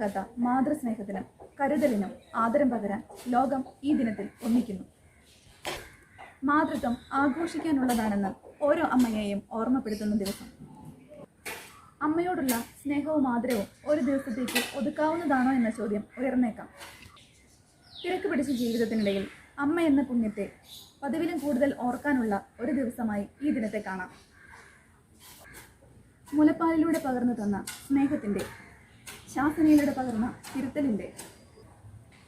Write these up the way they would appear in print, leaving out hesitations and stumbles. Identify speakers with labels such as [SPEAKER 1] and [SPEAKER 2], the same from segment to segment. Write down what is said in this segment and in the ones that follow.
[SPEAKER 1] കണക്കാക്കാത്ത മാതൃസ്നേഹത്തിനും കരുതലിനും ആദരം പകരാൻ ലോകം ഈ ദിനത്തിൽ ഒന്നിക്കുന്നു. മാതൃത്വം ആഘോഷിക്കാനുള്ളതാണെന്ന് ഓരോ അമ്മയെയും ഓർമ്മപ്പെടുത്തുന്ന ദിവസം. അമ്മയോടുള്ള സ്നേഹവും ആദരവും ഒരു ദിവസത്തേക്ക് ഒതുക്കാവുന്നതാണോ എന്ന ചോദ്യം ഉയർന്നേക്കാം. തിരക്ക് പിടിച്ച ജീവിതത്തിനിടയിൽ അമ്മ എന്ന പുണ്യത്തെ പതിവിലും കൂടുതൽ ഓർക്കാനുള്ള ഒരു ദിവസമായി ഈ ദിനത്തെ കാണാം. മുലപ്പാലിലൂടെ പകർന്നു തന്ന സ്നേഹത്തിൻ്റെ, ശാസനയിലൂടെ പകർന്ന തിരുത്തലിൻ്റെ,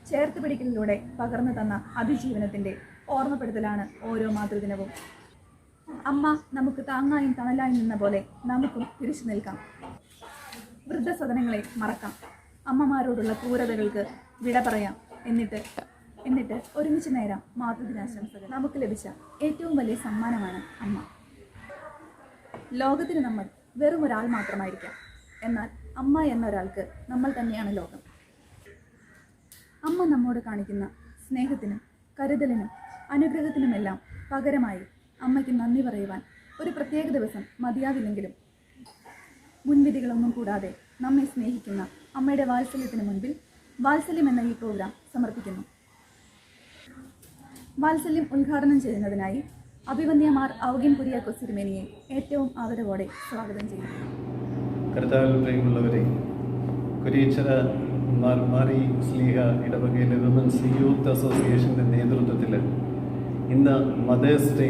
[SPEAKER 1] ചേർത്ത് പിടിക്കലിലൂടെ പകർന്നു തന്ന അതിജീവനത്തിൻ്റെ ഓർമ്മപ്പെടുത്തലാണ് ഓരോ മാതൃദിനവും. അമ്മ നമുക്ക് താങ്ങായും തണലായും നിന്ന പോലെ നമുക്കും തിരിച്ചു നിൽക്കാം. വൃദ്ധസദനങ്ങളെ മറക്കാം. അമ്മമാരോടുള്ള ക്രൂരതകൾക്ക് വിട പറയാം. എന്നിട്ട് ഒരുമിച്ച് നേരാം മാതൃദിനാശംസകൾ. നമുക്ക് ലഭിച്ച ഏറ്റവും വലിയ സമ്മാനമാണ് അമ്മ. ലോകത്തിന് നമ്മൾ വെറും ഒരാൾ മാത്രമായിരിക്കാം. എന്നാൽ അമ്മ എന്നൊരാൾക്ക് നമ്മൾ തന്നെയാണ് ലോകം. അമ്മ നമ്മോട് കാണിക്കുന്ന സ്നേഹത്തിനും കരുതലിനും അനുഗ്രഹത്തിനുമെല്ലാം പകരമായി അമ്മയ്ക്ക് നന്ദി പറയുവാൻ ഒരു പ്രത്യേക ദിവസം മതിയാവില്ലെങ്കിലും മുൻവിധികളൊന്നും കൂടാതെ നമ്മെ സ്നേഹിക്കുന്ന അമ്മയുടെ വാത്സല്യത്തിന് മുൻപിൽ വാത്സല്യം എന്ന ഈ പ്രോഗ്രാം സമർപ്പിക്കുന്നു. വാത്സല്യം ഉദ്ഘാടനം ചെയ്യുന്നതിനായി അഭിവന്യമാർ ഔഗിൻ കുര്യാക്കോസ് തിരുമേനിയെ ഏറ്റവും ആദരവോടെ സ്വാഗതം ചെയ്യുന്നു.
[SPEAKER 2] കർത്താവിൽ പ്രിയമുള്ളവരെ, കുരിയച്ചിറ മാറി സ്ലീഹ ഇടവകയിലെ വിമൻസ് യൂത്ത് അസോസിയേഷൻ്റെ നേതൃത്വത്തിൽ ഇന്ന് മദേഴ്സ് ഡേ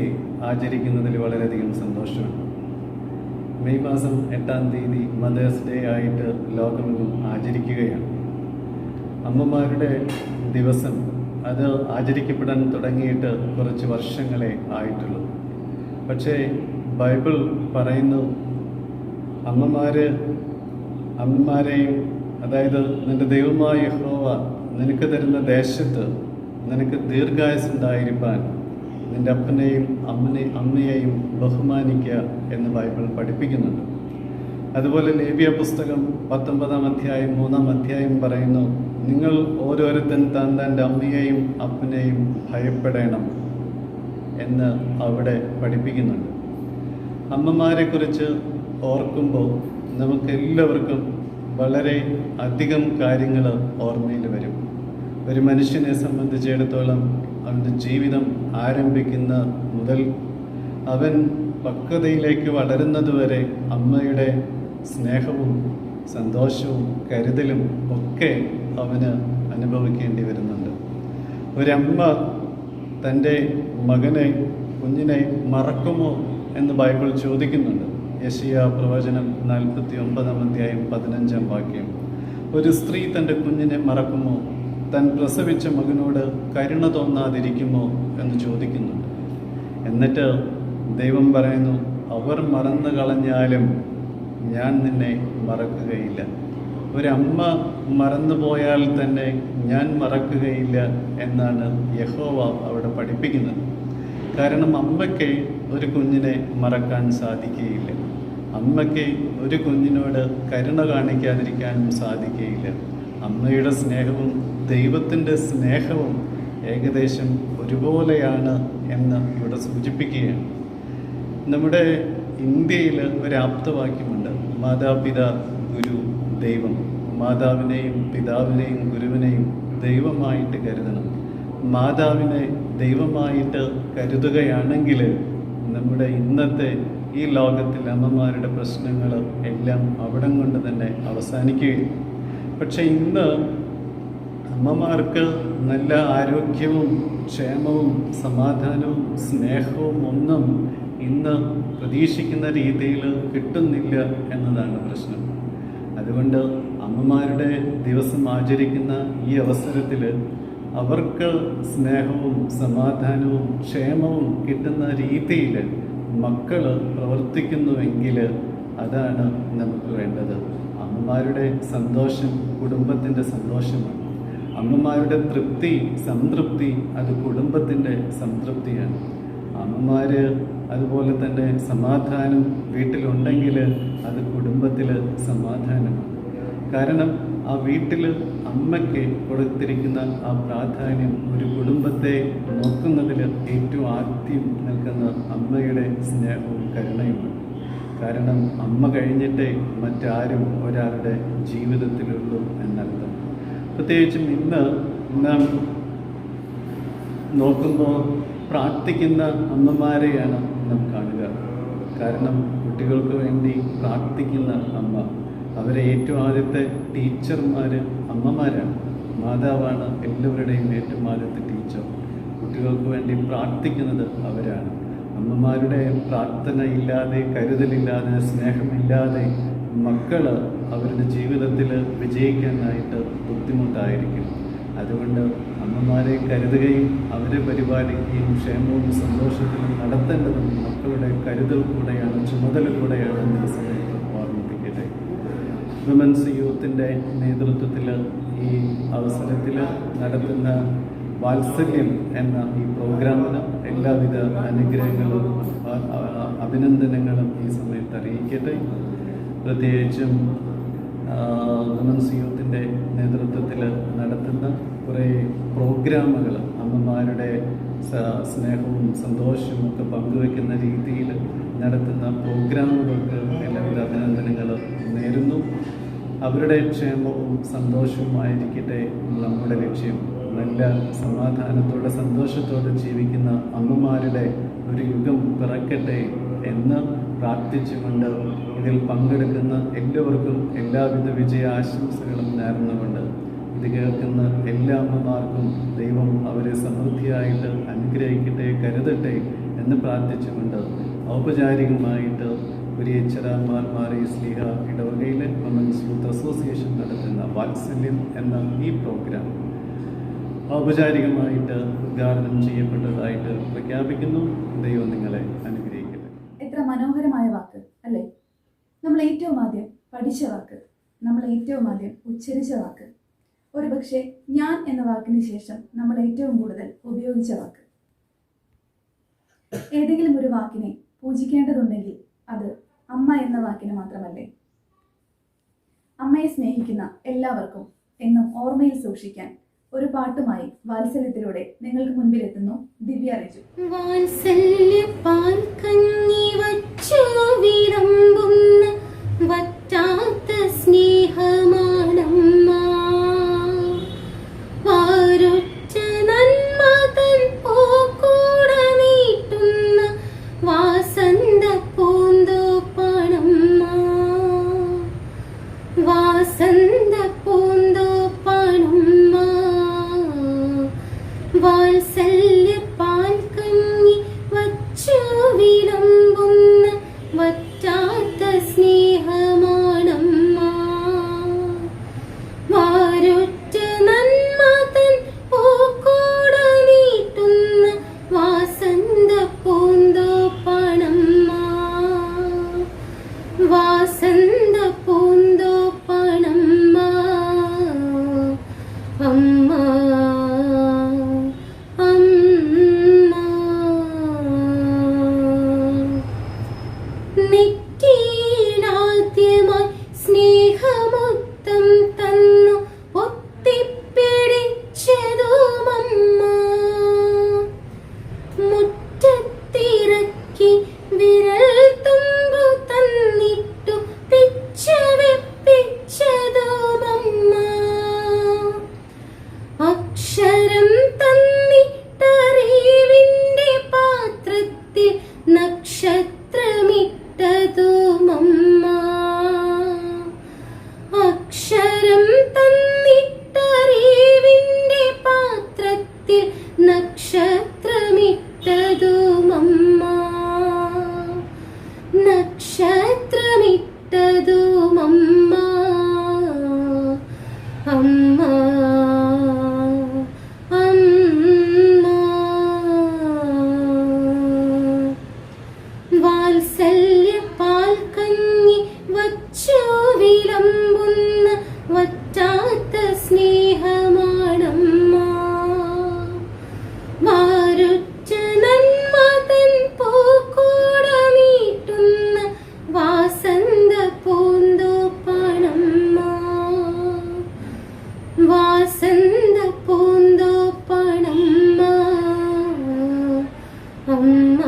[SPEAKER 2] ആചരിക്കുന്നതിൽ വളരെയധികം സന്തോഷമാണ്. മെയ് മാസം 8-ാം തീയതി മദേഴ്സ് ഡേ ആയിട്ട് ലോകമെങ്ങും ആചരിക്കുകയാണ്. അമ്മമാരുടെ ദിവസം അത് ആചരിക്കപ്പെടാൻ തുടങ്ങിയിട്ട് കുറച്ച് വർഷങ്ങളെ ആയിട്ടുള്ളൂ. പക്ഷേ ബൈബിൾ പറയുന്നു, അമ്മമാരെയും അതായത് നിന്റെ ദൈവമായ യഹോവ നിനക്ക് തരുന്ന ദേശത്ത് നിനക്ക് ദീർഘായുസ്സുണ്ടായിരിക്കാൻ നിന്റെ അപ്പനെയും അമ്മയെയും ബഹുമാനിക്കുക എന്ന് ബൈബിൾ പഠിപ്പിക്കുന്നുണ്ട്. അതുപോലെ ലേവ്യ പുസ്തകം 19-ാം അധ്യായം 3-ാം അധ്യായം പറയുന്നു, നിങ്ങൾ ഓരോരുത്തൻ തൻ്റെ അമ്മയെയും അപ്പനെയും ഭയപ്പെടണം എന്ന് അവിടെ പഠിപ്പിക്കുന്നുണ്ട്. അമ്മമാരെക്കുറിച്ച് ഓർക്കുമ്പോൾ നമുക്കെല്ലാവർക്കും വളരെ അധികം കാര്യങ്ങൾ ഓർമ്മയിൽ വരും. ഒരു മനുഷ്യനെ സംബന്ധിച്ചിടത്തോളം അവൻ്റെ ജീവിതം ആരംഭിക്കുന്ന മുതൽ അവൻ പക്വതയിലേക്ക് വളരുന്നതുവരെ അമ്മയുടെ സ്നേഹവും സന്തോഷവും കരുതലും ഒക്കെ അവന് അനുഭവിക്കേണ്ടി വരുന്നുണ്ട്. ഒരമ്മ തൻ്റെ കുഞ്ഞിനെ മറക്കുമോ എന്ന് ബൈബിൾ ചോദിക്കുന്നുണ്ട്. യെശയ്യാ പ്രവചനം 49-ാം അധ്യായം 15-ാം വാക്യം. ഒരു സ്ത്രീ തൻ്റെ കുഞ്ഞിനെ മറക്കുമോ? താൻ പ്രസവിച്ച മകനോട് കരുണ തോന്നാതിരിക്കുമോ എന്ന് ചോദിക്കുന്നുണ്ട്. എന്നിട്ട് ദൈവം പറയുന്നു, അവർ മറന്നു കളഞ്ഞാലും ഞാൻ നിന്നെ മറക്കുകയില്ല. ഒരമ്മ മറന്നുപോയാൽ തന്നെ ഞാൻ മറക്കുകയില്ല എന്നാണ് യഹോവ അവിടെ പഠിപ്പിക്കുന്നത്. കാരണം അമ്മയ്ക്ക് ഒരു കുഞ്ഞിനെ മറക്കാൻ സാധിക്കുകയില്ല. അമ്മയ്ക്ക് ഒരു കുഞ്ഞിനോട് കരുണ കാണിക്കാതിരിക്കാനും സാധിക്കുകയില്ല. അമ്മയുടെ സ്നേഹവും ദൈവത്തിൻ്റെ സ്നേഹവും ഏകദേശം ഒരുപോലെയാണ് എന്ന് ഇവിടെ സൂചിപ്പിക്കുകയാണ്. നമ്മുടെ ഇന്ത്യയിൽ ഒരു ആപ്തവാക്യമുണ്ട്, മാതാപിതാ ഗുരു ദൈവം. മാതാവിനെയും പിതാവിനെയും ഗുരുവിനെയും ദൈവമായിട്ട് കരുതണം. മാതാവിനെ ദൈവമായിട്ട് കരുതുകയാണെങ്കിൽ നമ്മുടെ ഇന്നത്തെ ഈ ലോകത്തിൽ അമ്മമാരുടെ പ്രശ്നങ്ങൾ എല്ലാം അവിടം കൊണ്ട് തന്നെ അവസാനിക്കുകയും. പക്ഷെ ഇന്ന് അമ്മമാർക്ക് നല്ല ആരോഗ്യവും ക്ഷേമവും സമാധാനവും സ്നേഹവും ഒന്നും ഇന്ന് പ്രതീക്ഷിക്കുന്ന രീതിയിൽ കിട്ടുന്നില്ല എന്നതാണ് പ്രശ്നം. അതുകൊണ്ട് അമ്മമാരുടെ ദിവസം ആചരിക്കുന്ന ഈ അവസരത്തിൽ അവർക്ക് സ്നേഹവും സമാധാനവും ക്ഷേമവും കിട്ടുന്ന രീതിയിൽ മക്കൾ പ്രവർത്തിക്കുന്നുവെങ്കിൽ അതാണ് നമുക്ക് വേണ്ടത്. അമ്മമാരുടെ സന്തോഷം കുടുംബത്തിൻ്റെ സന്തോഷമാണ്. അമ്മമാരുടെ സംതൃപ്തി അത് കുടുംബത്തിൻ്റെ സംതൃപ്തിയാണ്. അമ്മമാർ അതുപോലെ തന്നെ സമാധാനം വീട്ടിലുണ്ടെങ്കിൽ അത് കുടുംബത്തിൽ സമാധാനമാണ്. കാരണം ആ വീട്ടിൽ അമ്മയ്ക്ക് കൊടുത്തിരിക്കുന്ന ആ പ്രാധാന്യം ഒരു കുടുംബത്തെ നോക്കുന്നതിൽ ഏറ്റവും ആദ്യം നിൽക്കുന്ന അമ്മയുടെ സ്നേഹവും കരുണയുമാണ്. കാരണം അമ്മ കഴിഞ്ഞിട്ടേ മറ്റാരും ഒരാളുടെ ജീവിതത്തിലുള്ളൂ എന്നർത്ഥം. പ്രത്യേകിച്ചും ഇന്ന് നാം നോക്കുമ്പോൾ പ്രാർത്ഥിക്കുന്ന അമ്മമാരെയാണ് നാം കാണുക. കാരണം കുട്ടികൾക്ക് വേണ്ടി പ്രാർത്ഥിക്കുന്ന അമ്മ, അവരെ ഏറ്റവും ആദ്യത്തെ ടീച്ചർമാർ അമ്മമാരാണ്. മാതാവാണ് എല്ലാവരുടെയും ഏറ്റവും ആദ്യത്തെ ടീച്ചർ. കുട്ടികൾക്ക് വേണ്ടി പ്രാർത്ഥിക്കുന്നത് അവരാണ്. അമ്മമാരുടെ പ്രാർത്ഥന ഇല്ലാതെ, കരുതലില്ലാതെ, സ്നേഹമില്ലാതെ മക്കൾ അവരുടെ ജീവിതത്തിൽ വിജയിക്കാനായിട്ട് ബുദ്ധിമുട്ടായിരിക്കും. അതുകൊണ്ട് അമ്മമാരെ കരുതുകയും അവരെ പരിപാലിക്കുകയും ക്ഷേമവും സന്തോഷത്തിലും നടത്തേണ്ടതും മക്കളുടെ കരുതൽ കൂടെയാണ്, ചുമതല കൂടെയാണ് എന്ന സമയത്ത് ഓർമ്മിപ്പിക്കട്ടെ. വിമൻസ് യൂത്തിൻ്റെ നേതൃത്വത്തിൽ ഈ അവസരത്തിൽ നടത്തുന്ന വാത്സല്യം എന്ന ഈ പ്രോഗ്രാമിന് എല്ലാവിധ അനുഗ്രഹങ്ങളും അഭിനന്ദനങ്ങളും ഈ സമയത്ത് അറിയിക്കട്ടെ. പ്രത്യേകിച്ചും വിമൻസ് യൂത്തിൻ്റെ നേതൃത്വത്തിൽ നടത്തുന്ന കുറേ പ്രോഗ്രാമുകൾ, അമ്മമാരുടെ സ്നേഹവും സന്തോഷവും ഒക്കെ പങ്കുവയ്ക്കുന്ന രീതിയിൽ നടത്തുന്ന പ്രോഗ്രാമുകൾക്ക് എല്ലാവിധ അഭിനന്ദനങ്ങൾ നേരുന്നു. അവരുടെ ക്ഷേമവും സന്തോഷവുമായിരിക്കട്ടെ നമ്മുടെ ലക്ഷ്യം. നല്ല സമാധാനത്തോടെ സന്തോഷത്തോടെ ജീവിക്കുന്ന അമ്മമാരുടെ ഒരു യുഗം പിറക്കട്ടെ എന്ന് പ്രാർത്ഥിച്ചുകൊണ്ട് ഇതിൽ പങ്കെടുക്കുന്ന എല്ലാവർക്കും എല്ലാവിധ വിജയാശംസകളും നേർന്നുകൊണ്ട് ഇത് കേൾക്കുന്ന എല്ലാ അമ്മമാർക്കും ദൈവം അവരെ സമൃദ്ധിയായിട്ട് അനുഗ്രഹിക്കട്ടെ, കരുതട്ടെ എന്ന് പ്രാർത്ഥിച്ചുകൊണ്ട് ഔപചാരികമായിട്ട് കുരിയച്ചരാമാർമാരെ സ്ലീഹ ഇടവകയിലെ വിമൻസ് യൂത്ത് അസോസിയേഷൻ നടത്തുന്ന വാത്സല്യം എന്ന ഈ പ്രോഗ്രാം ഔപചാരികമായിട്ട് ഉദ്ഘാടനം ചെയ്യപ്പെട്ടതായിട്ട് പ്രഖ്യാപിക്കുന്നു. ദൈവം നിങ്ങളെ അനുഗ്രഹിക്കട്ടെ.
[SPEAKER 1] എത്ര മനോഹരമായ വാക്ക് അല്ലേ? നമ്മൾ ഏറ്റവും ആദ്യം പഠിച്ച വാക്ക്, നമ്മൾ ഏറ്റവും ആദ്യം ഉച്ചരിച്ച വാക്ക്, ഒരുപക്ഷെ ഞാൻ എന്ന വാക്കിന് ശേഷം നമ്മൾ ഏറ്റവും കൂടുതൽ ഉപയോഗിച്ച വാക്ക്. ഏതെങ്കിലും ഒരു വാക്കിനെ പൂജിക്കേണ്ടതുണ്ടെങ്കിൽ അത് അമ്മ എന്ന വാക്കിന് മാത്രമല്ലേ? അമ്മയെ സ്നേഹിക്കുന്ന എല്ലാവർക്കും എന്നും ഓർമ്മയിൽ സൂക്ഷിക്കാൻ ഒരു പാട്ടുമായി വാത്സല്യത്തിലൂടെ നിങ്ങൾക്ക് മുൻപിൽ എത്തുന്നു ദിവ്യ റിജു.
[SPEAKER 3] വാത്സല്യ പാൽ കഞ്ഞി വച്ചു വിളമ്പുന്ന വറ്റാത്ത സ്നേഹമാണമ്മ. വാരൊറ്റ നന്മ തൻ പൂക്കൂട നീട്ടുന്ന വാസന്ത പൂന്തോപ്പാണമ്മ. വാസന്ത പൂന്തോപ്പാണമ്മ. വാത്സല്യ പാൽ കഞ്ഞി വച്ചു വിളമ്പുന്ന വറ്റാത്ത സ്നേഹമാണമ്മ. വാരൊറ്റ നന്മ തൻ പൂക്കൂട നീട്ടുന്ന വാസന്ത പൂന്തോപ്പാണമ്മ. വാസന്ത പൂന്തോപ്പാണമ്മ. അമ്മ ാദ്യമായി സ്നേഹമൊത്തം തന്നു ഒത്തിപ്പിടിച്ചതുമമ്മ. മുറ്റത്തിറക്കി വിരൽ തുമ്പു തന്നിട്ടു പിച്ച വെപ്പിച്ചതുമമ്മ. അക്ഷരം തന്നിട്ടറിവിന്റെ പാത്രത്തിൽ നക്ഷത്രമിട്ടതുമമ്മ. അക്ഷരം തന്നിട്ടറിവിന്റെ പാത്രത്തിൽ നക്ഷത്രമിട്ടതുമമ്മ. നക്ഷത്രമിട്ടതുമമ്മ. അമ്മ അമ്മ. വാത്സല്യ പാൽ കഞ്ഞി വച്ചു വിളമ്പുന്ന വറ്റാത്ത സ്നേഹമാണമ്മ. വാരൊറ്റ നന്മ തൻ പൂക്കൂട നീട്ടുന്ന വാസന്ത പൂന്തോപ്പാണമ്മ. വാസന്ത പൂന്തോപ്പാണമ്മ. അമ്മ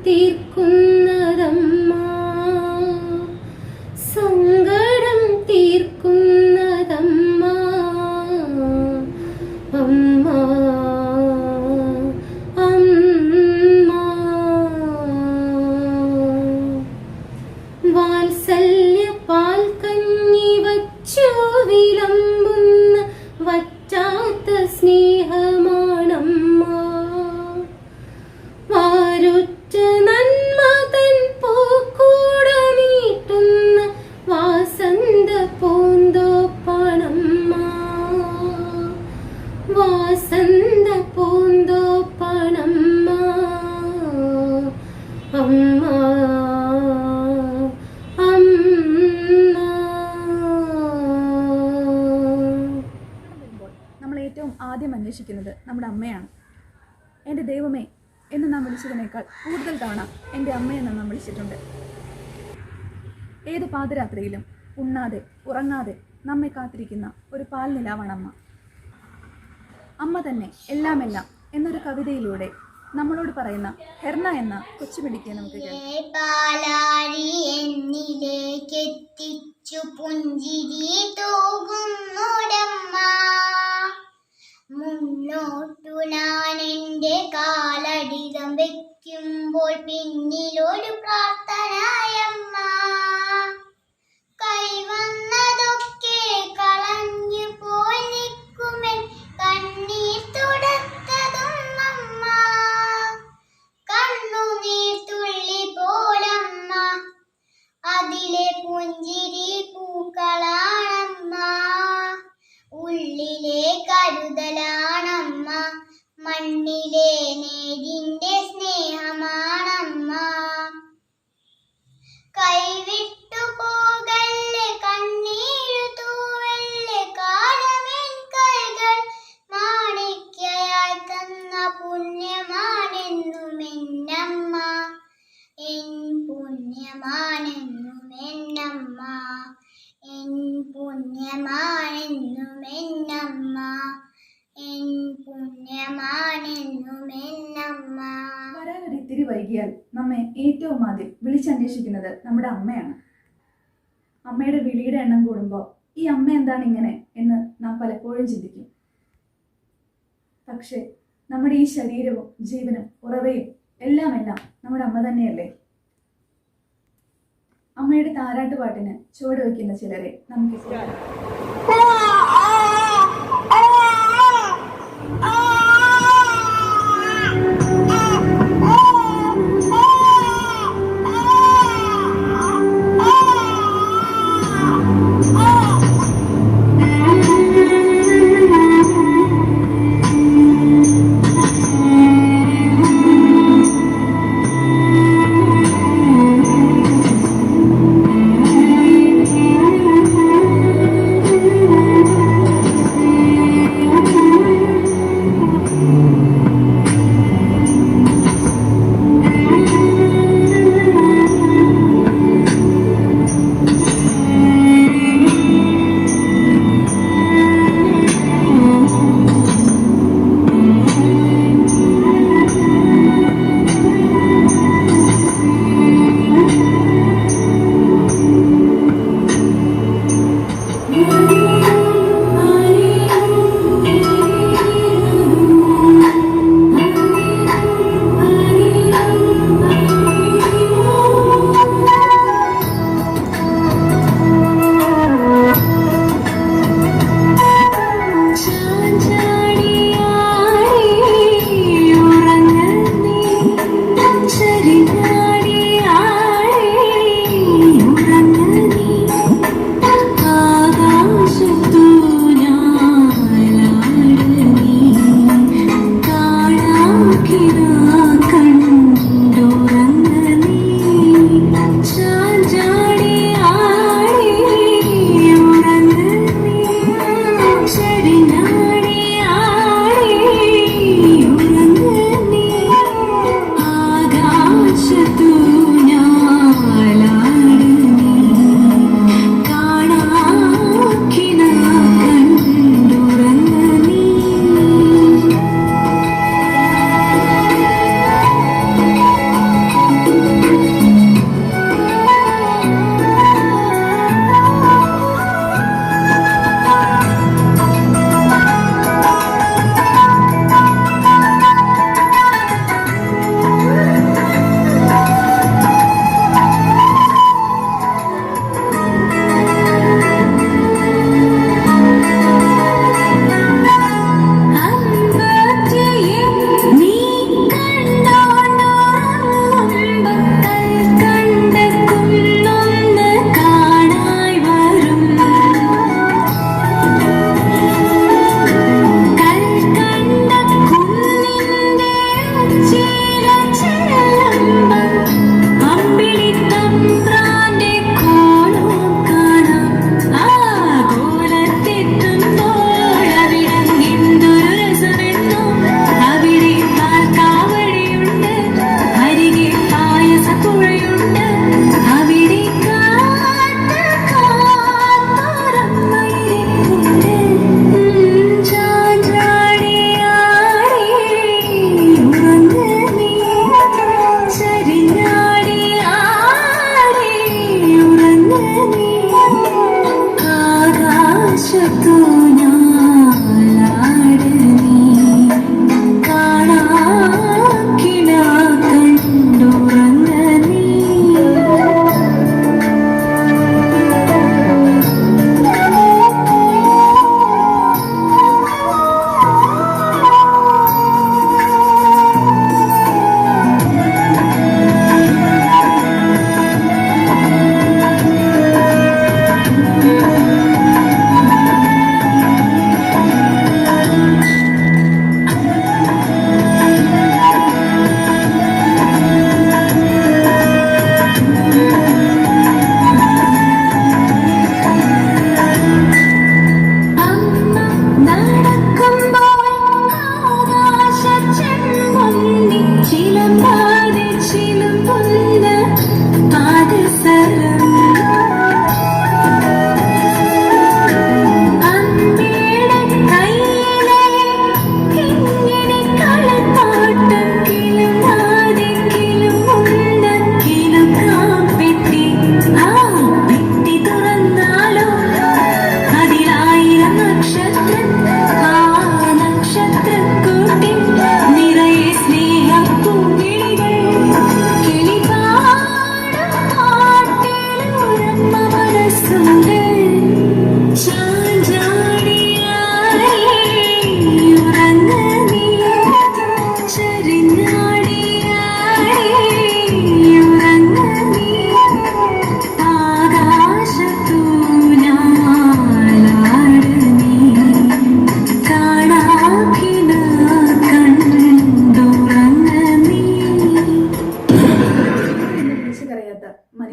[SPEAKER 3] തീർക്കുന്നതമ്മ, സങ്കടം തീർക്കുന്നതമ്മ, അമ്മ അമ്മ. വാത്സല്യ പാൽ കഞ്ഞി വച്ചു വിളമ്പുന്ന വറ്റാത്ത സ്നേഹമാണമ്മ. വാരുറ്റ നന്മ തൻ പൂക്കൂട നീട്ടുന്ന വാസന്ത പൂന്തോപ്പാണമ്മ, വാസന്ത പൂന്തോപ്പാണമ്മ, അമ്മ അമ്മ.
[SPEAKER 1] വരുമ്പോൾ നമ്മൾ ഏറ്റവും ആദ്യം അന്വേഷിക്കുന്നത് നമ്മുടെ അമ്മയാണ്. എൻ്റെ ദൈവമേ എന്ന് നാം വിളിച്ചതിനേക്കാൾ കൂടുതൽ തവണ എൻ്റെ അമ്മയെന്ന് നാം വിളിച്ചിട്ടുണ്ട്. ഏത് പാതിരാത്രിയിലും ഉണ്ണാതെ ഉറങ്ങാതെ നമ്മെ കാത്തിരിക്കുന്ന ഒരു പാൽ നിലാവാണ് അമ്മ. അമ്മ തന്നെ എല്ലാമെല്ലാം എന്നൊരു കവിതയിലൂടെ നമ്മളോട് പറയുന്ന ഹെർണ എന്ന കൊച്ചുപിടിക്കെ നമുക്ക് കേൾക്കാം.
[SPEAKER 4] പാലാഴി എന്നിലേക്കെത്തിച്ചു പുഞ്ചിരി തൂകുന്നോടമ്മ, മുന്നോട്ടു ഞാൻ എൻ്റെ കാലടികം വെക്കുമ്പോൾ പിന്നിലൊരു പ്രാർത്ഥനയമ്മ, കൈവന്നതൊക്കെ കളഞ്ഞു പോയി നിൽക്കുമെൻ കണ്ണീർ തുടത്തതും അമ്മ, കണ്ണുനീർ തുള്ളി പോലമ്മ, അതിലെ പുഞ്ചിരി പൂക്കളാണമ്മ, ഉള്ളിലെ കരുതലാണമ്മ, മണ്ണിലെ നേരിന്റെ സ്നേഹമാണമ്മ. കൈവിട്ടു പോകല്ലേ കണ്ണീരു തൂവല്ലേ, കാലമെൻ കൈകൾ മാണിക്യയായി തന്ന പുണ്യമാണെന്നും എന്നമ്മ, എൻ പുണ്യമാണെന്നും എന്നമ്മ, എൻ പുണ്യമാണെന്നും എന്നമ്മ, എൻ പുണ്യമാണെന്നും എന്നമ്മ.
[SPEAKER 1] വരാനൊരിത്തിരി വൈകിയാൽ നമ്മെ ഏറ്റവും ആദ്യം വിളിച്ചന്വേഷിക്കുന്നത് നമ്മുടെ അമ്മയാണ്. അമ്മയുടെ വിളിയുടെ എണ്ണം കൂടുമ്പോൾ ഈ അമ്മ എന്താണ് ഇങ്ങനെ എന്ന് നാം പലപ്പോഴും ചിന്തിക്കും. പക്ഷേ നമ്മുടെ ഈ ശരീരവും ജീവനും ഉറവയും എല്ലാം നമ്മുടെ അമ്മ തന്നെയല്ലേ. അമ്മയുടെ താരാട്ടുപാട്ടിന് ചുവട് വയ്ക്കുന്ന ചിലരെ നമുക്ക് കേൾക്കാം.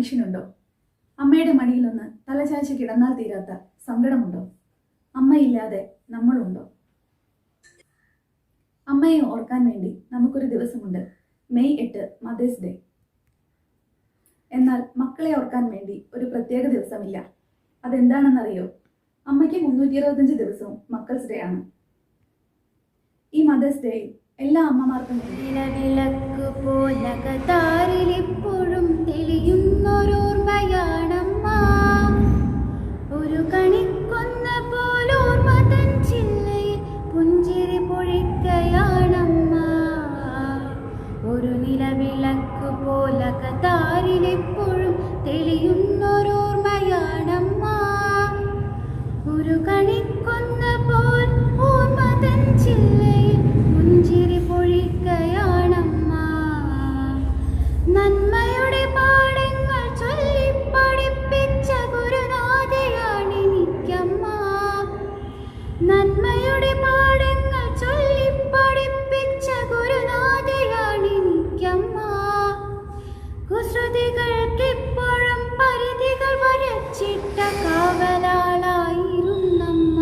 [SPEAKER 1] മനുഷ്യനുണ്ടോ? അമ്മയുടെ മടിയിലൊന്ന് തലചായ്ച്ച് കിടന്നാൽ തീരാത്ത സങ്കടമുണ്ടോ? അമ്മയില്ലാതെ നമ്മളുണ്ടോ? അമ്മയെ ഓർക്കാൻ വേണ്ടി നമുക്കൊരു ദിവസമുണ്ട്, മെയ് 8 മദേഴ്സ് ഡേ. എന്നാൽ മക്കളെ ഓർക്കാൻ വേണ്ടി ഒരു പ്രത്യേക ദിവസമില്ല. അതെന്താണെന്നറിയോ? അമ്മയ്ക്ക് 365 ദിവസവും മക്കൾസ് ഡേ ആണ്. ഈ മദേഴ്സ് ഡേയിൽ എല്ലാ അമ്മമാർക്കും വേണ്ടി
[SPEAKER 3] നിലവിളക്ക് പോലകതാരിലിപ്പോഴും തെളിയുന്നൊരോർമ്മയാണമ്മ. ഒരു കണിക്കൊന്ന പോലോർമ്മ തൻ ചില്ലയിൽ പുഞ്ചിരി പൊഴിക്കയാണമ്മ. ഒരു നിലവിളക്ക് പോലകതാരിലിപ്പോഴും തെളിയുന്നൊരോർമ്മയാണമ്മ. ഒരു കണിക്കൊന്ന പോൽ ഓർമ്മ തൻ ചില്ലയിൽ പുഞ്ചിരി പൊഴിക്കയാണമ്മ. നന്മയുടെ പാഠങ്ങൾ ചൊല്ലി പഠിപ്പിച്ച ഗുരുനാഥയാണെനിക്കമ്മ. നന്മയുടെ പാഠങ്ങൾ ചൊല്ലി പഠിപ്പിച്ച ഗുരുനാഥയാണെനിക്കമ്മ. കുസൃതികൾക്കിപ്പോഴും പരിധികൾ വരച്ചിട്ട കാവലാളായിരുന്നമ്മ.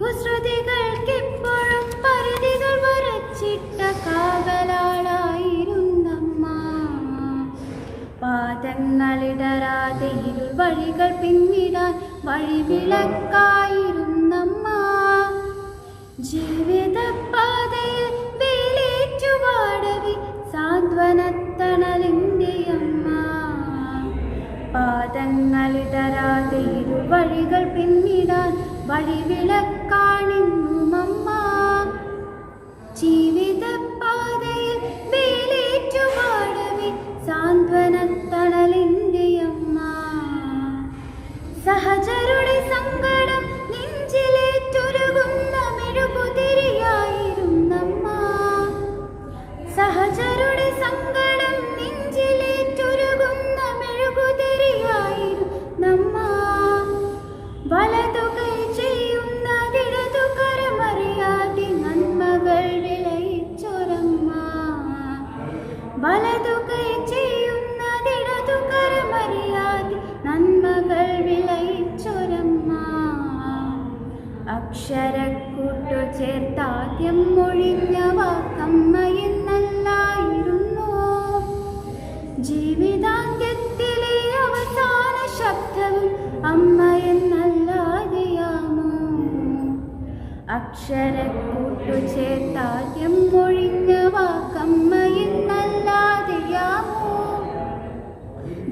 [SPEAKER 3] കുസൃതികൾക്കിപ്പോഴും പരിധികൾ വരച്ചിട്ട കാവലാളായിരുന്നമ്മ. പാദങ്ങളിടരാതെ ഇരുൾ വഴികൾ പിന്നിടാൻ വഴിവിളക്കായിരുന്നമ്മ. ജീവിതപാതയിൽ വേലേറ്റുപാടവി സാന്ത്വനത്തണലിൻ്റെ അമ്മ. പാദങ്ങളിടരാതെ ഇരുൾ വഴികൾ പിന്നിടാൻ വഴിവിളക്കാണിന്നുമമ്മ. ജീവിതപാതയിൽ വേലേറ്റുപാടവി സാന്ത്വനത്തണലിൻ്റെ അമ്മ. സഹചരുടെ സങ്കടം നെഞ്ചിലേറ്റുരുകുന്ന മെഴുകുതിരിയായിരുന്നമ്മ. സഹചരുടെ സങ്കടം നെഞ്ചിലേറ്റുരുകുന്ന മെഴുകുതിരിയായിരുന്നമ്മ. വലതുകൈ ചെയ്യുന്നതിടതു കരമറിയാതെ നന്മകൾ വിളയിച്ചൊരമ്മ. വലതുകൈ ചെയ്യുന്നതിടതു കരമറിയാതെ നന്മകൾ വിളയിച്ചൊരമ്മ. അക്ഷരക്കൂട്ടു ചേർത്താദ്യം മൊഴിഞ്ഞ വാക്കമ്മ എന്നല്ലായിരുന്നു. ജീവിതാന്ത്യത്തിലെ അവസാന ശബ്ദവും അമ്മ എന്നല്ലാതെയാമോ? അക്ഷരക്കൂട്ടു ചേർത്താദ്യം മൊഴിഞ്ഞ വാക്കമ്മ എന്നല്ലാതെയാമോ?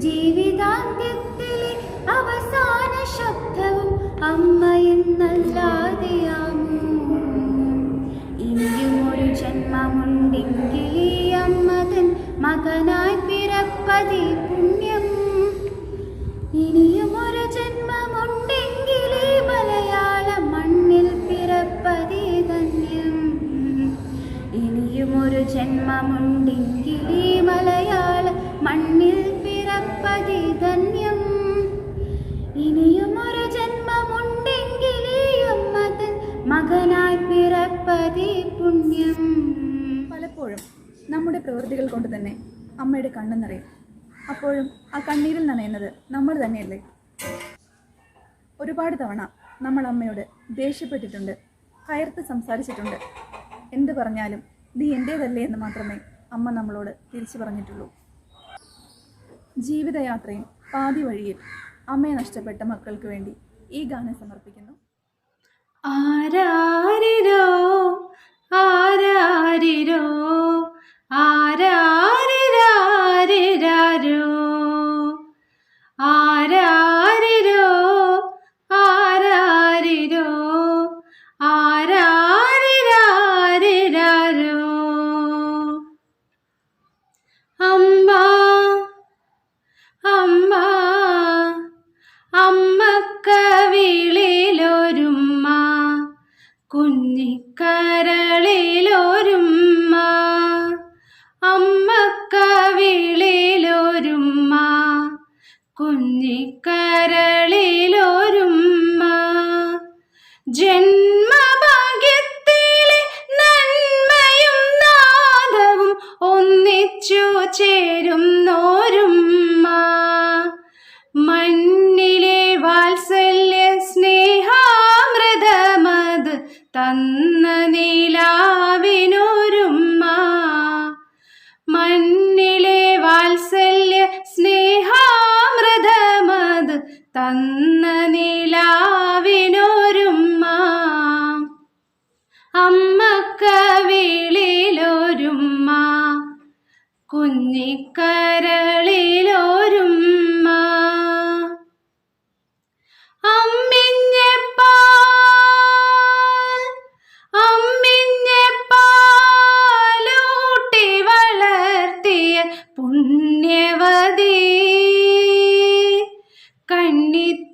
[SPEAKER 3] ജീവിതാന്ത്യത്തിലെ അവസാന ശബ്ദവും അമ്മ എന്നല്ലാതെയാമോ? ഇനിയും ഒരു ജന്മമുണ്ടെങ്കിൽ ഈ അമ്മ തൻ മകനായി പിറപ്പതേ പുണ്യം. ഇനിയും ഒരു ജന്മമുണ്ടെങ്കിൽ ഈ മലയാള മണ്ണിൽ പിറപ്പതേ ധന്യം. ഇനിയും ഒരു ജന്മമുണ്ടെങ്കിൽ ഈ മലയാള മണ്ണിൽ പിറപ്പതേ ധന്യം. ഇനിയും ഒരു ജന്മമുണ്ടെങ്കിൽ ഈ അമ്മ തൻ മകനായി പിറപ്പതേ പുണ്യം.
[SPEAKER 1] പലപ്പോഴും നമ്മുടെ പ്രവൃത്തികൾ കൊണ്ട് തന്നെ അമ്മയുടെ കണ്ണു നിറയും. അപ്പോഴും ആ കണ്ണീരിൽ നനയുന്നത് നമ്മൾ തന്നെയല്ലേ? ഒരുപാട് തവണ നമ്മൾ അമ്മയോട് ദേഷ്യപ്പെട്ടിട്ടുണ്ട്, കയർത്ത് സംസാരിച്ചിട്ടുണ്ട്. എന്ത് പറഞ്ഞാലും നീ എൻ്റേതല്ലേ എന്ന് മാത്രമേ അമ്മ നമ്മളോട് തിരിച്ചു പറഞ്ഞിട്ടുള്ളൂ. ജീവിതയാത്രയും പാതി വഴിയിൽ അമ്മയെ നഷ്ടപ്പെട്ട മക്കൾക്ക് വേണ്ടി ഈ ഗാനം സമർപ്പിക്കുന്നു.
[SPEAKER 3] ആരാരിരോ ആരാരിരോ ആരാരിരാരിരാരോ ആരാരിരോ ആരാരിരോ ആരാരിരാരിരാരോ. അമ്മ അമ്മ അമ്മക്കവിളിലൊരുമ്മ, കുഞ്ഞിക്കരളിലൊരുമ്മ. അമ്മക്കവിളിലൊരുമ്മ, കുഞ്ഞിക്കരളിലൊരുമ്മ. ജന്മഭാഗ്യത്തിലെ നന്മയും നാദവും ഒന്നിച്ചു ചേരുന്നോരുമ്മ. മണ്ണിലെ വാത്സല്യ സ്നേഹാമൃതമത് തന്ന നിലാവിനൊരുമ്മ, അമ്മക്കവിളിലൊരുമ്മ, കുഞ്ഞിക്കരളിലൊരുമ്മ. അമ്മിഞ്ഞപ്പാലൂട്ടി വളർത്തിയ പുണ്യവതി, കണ്ണിത്തിരുമൊഴി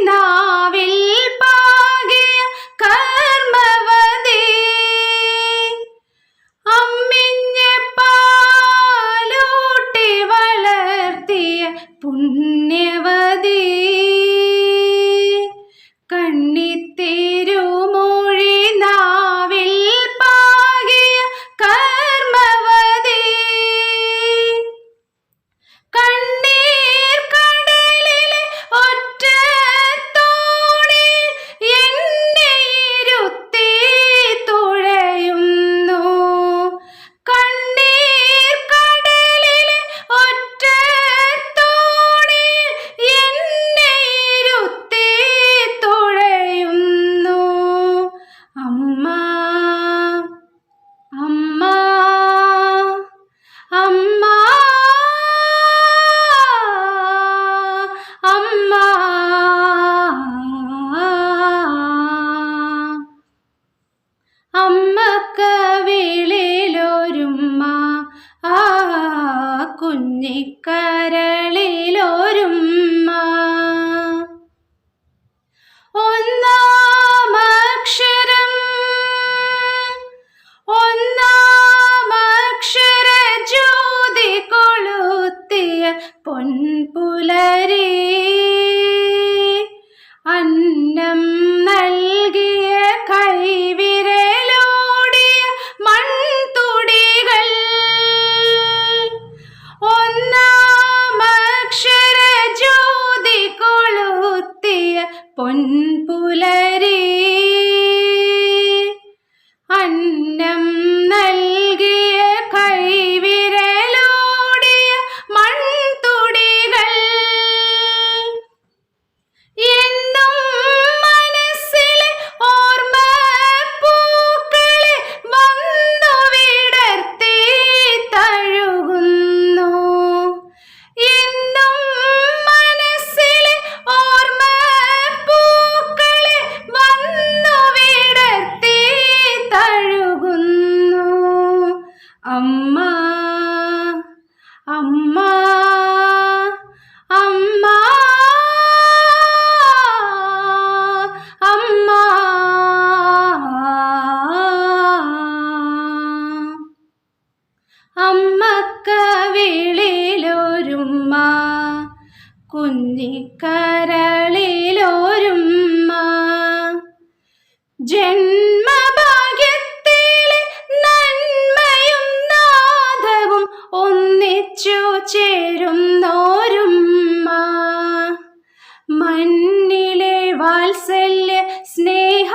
[SPEAKER 3] നാവിൽ പാകിയ കർമ്മവതി. അമ്മിഞ്ഞപ്പാലൂട്ടി വളർത്തിയ പുണ്യവതി, കണ്ണിത്തിരുമൊഴി നാവിൽ പാകിയ കർമ്മവതി. കണ്ണീർ കടലിലെ ഒറ്റത്തോണിയിൽ എന്നെ ഇരുത്തി തുഴയുന്നു. കണ്ണീർ കടലിലെ ഒറ്റത്തോണിയിൽ എന്നെ ഇരുത്തി തുഴയുന്നു. അമ്മ, അമ്മ, അമ്മ, അമ്മ. അമ്മക്കവിളിലൊരുമ്മ, ആ കുഞ്ഞിക്കരളിലൊരുമ്മ. ഒന്നാമക്ഷരം ജ്യോതി കൊളുത്തിയ പൊൻപുലരി, അന്നം നൽകിയ കൈവിരലോടിയ മൺതുടികൾ. ഒന്നാമക്ഷര ജ്യോതി കൊളുത്തിയ പൊൻപുലരി, അന്നം നൽകിയ കൈവിരലോടിയ മൺതുടികൾ. എന്നും മനസ്സിലെ ഓർമ്മപ്പൂക്കളെ വന്നു വിടർത്തി തഴുകുന്നു. എന്നും മനസ്സിലെ ഓർമ്മപ്പൂക്കളെ വന്നു വിടർത്തി തഴുകുന്നു. അമ്മ, അമ്മ, അമ്മ, അമ്മ. അമ്മക്കവിളിലൊരുമ്മ, കുഞ്ഞിക്കരളിലൊരുമ്മ. ജന്മഭാഗ്യത്തിലെ നന്മയും നാദവും ഒന്നിച്ചു ചേരുന്നോരുമ്മ, മണ്ണിലെ വാത്സല്യ സ്നേഹാമൃതമത്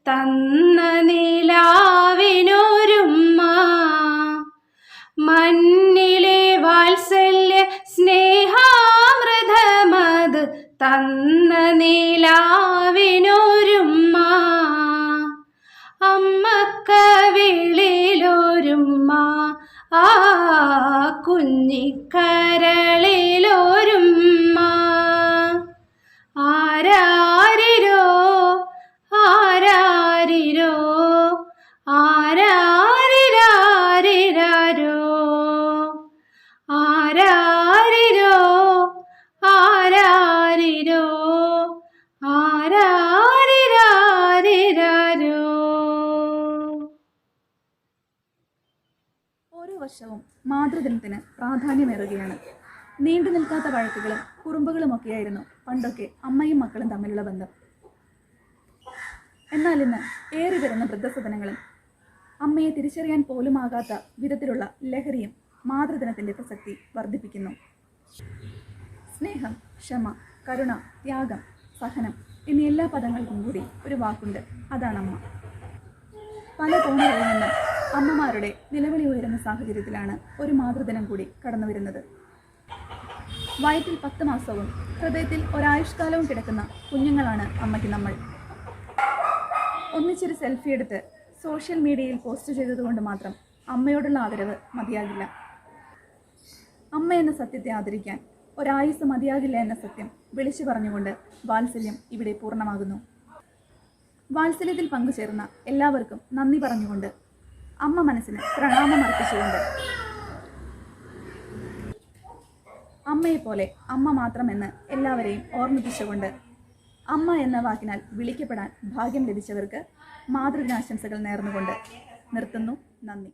[SPEAKER 3] തന്ന നിലാവിനൊരുമ്മ, മണ്ണിലെ വാത്സല്യ സ്നേഹാമൃതമത് തന്ന നിലാവിനൊരുമ്മ. അമ്മക്കവിളിലൊരുമ്മ, ആ കുഞ്ഞിക്കരളിലൊരുമ്മ. ആരാരിരോ, ആരാരിരോ, ആരാരിരാരിരാരോ, ആരാരിരോ, ആരാരിരോ, ആരാരിരാരിരാരോ.
[SPEAKER 1] ഓരോ വർഷവും മാതൃദിനത്തിന് പ്രാധാന്യമേറുകയാണ്. നീണ്ടു നിൽക്കാത്ത വഴക്കുകളും കുറുമ്പുകളുമൊക്കെയായിരുന്നു പണ്ടൊക്കെ അമ്മയും മക്കളും തമ്മിലുള്ള ബന്ധം. എന്നാൽ ഇന്ന് ഏറി വരുന്ന വൃദ്ധസദനങ്ങളും അമ്മയെ തിരിച്ചറിയാൻ പോലുമാകാത്ത വിധത്തിലുള്ള ലഹരിയും മാതൃദിനത്തിൻ്റെ പ്രസക്തി വർദ്ധിപ്പിക്കുന്നു. സ്നേഹം, ക്ഷമ, കരുണ, ത്യാഗം, സഹനം എന്നീ എല്ലാ പദങ്ങൾക്കും കൂടി ഒരു വാക്കുണ്ട്, അതാണ് അമ്മ. പല കോണുകളിൽ നിന്ന് ജീവനോടെ നിലവിളി ഉയരുന്ന സാഹചര്യത്തിലാണ് ഒരു മാതൃദിനം കൂടി കടന്നു വരുന്നത്. വയറ്റിൽ 10 മാസവും ഹൃദയത്തിൽ ഒരായുഷ്കാലവും കിടക്കുന്ന കുഞ്ഞുങ്ങളാണ് അമ്മയ്ക്ക് നമ്മൾ. ഒന്നിച്ചൊരു സെൽഫി എടുത്ത് സോഷ്യൽ മീഡിയയിൽ പോസ്റ്റ് ചെയ്തതുകൊണ്ട് മാത്രം അമ്മയോടുള്ള ആദരവ് മതിയാകില്ല. അമ്മ എന്ന സത്യത്തെ ആദരിക്കാൻ ഒരായുസ് മതിയാകില്ല എന്ന സത്യം വിളിച്ചു പറഞ്ഞുകൊണ്ട് വാത്സല്യം ഇവിടെ പൂർണ്ണമാകുന്നു. വാത്സല്യത്തിൽ പങ്കുചേർന്ന എല്ലാവർക്കും നന്ദി പറഞ്ഞുകൊണ്ട്, അമ്മ മനസ്സിന് പ്രണാമം അർപ്പിച്ചുകൊണ്ട്, അമ്മയെപ്പോലെ അമ്മ മാത്രമെന്ന് എല്ലാവരെയും ഓർമ്മിപ്പിച്ചുകൊണ്ട്, അമ്മ എന്ന വാക്കിനാൽ വിളിക്കപ്പെടാൻ ഭാഗ്യം ലഭിച്ചവർക്ക് മാതൃദിനാശംസകൾ നേർന്നുകൊണ്ട് നിർത്തുന്നു. നന്ദി.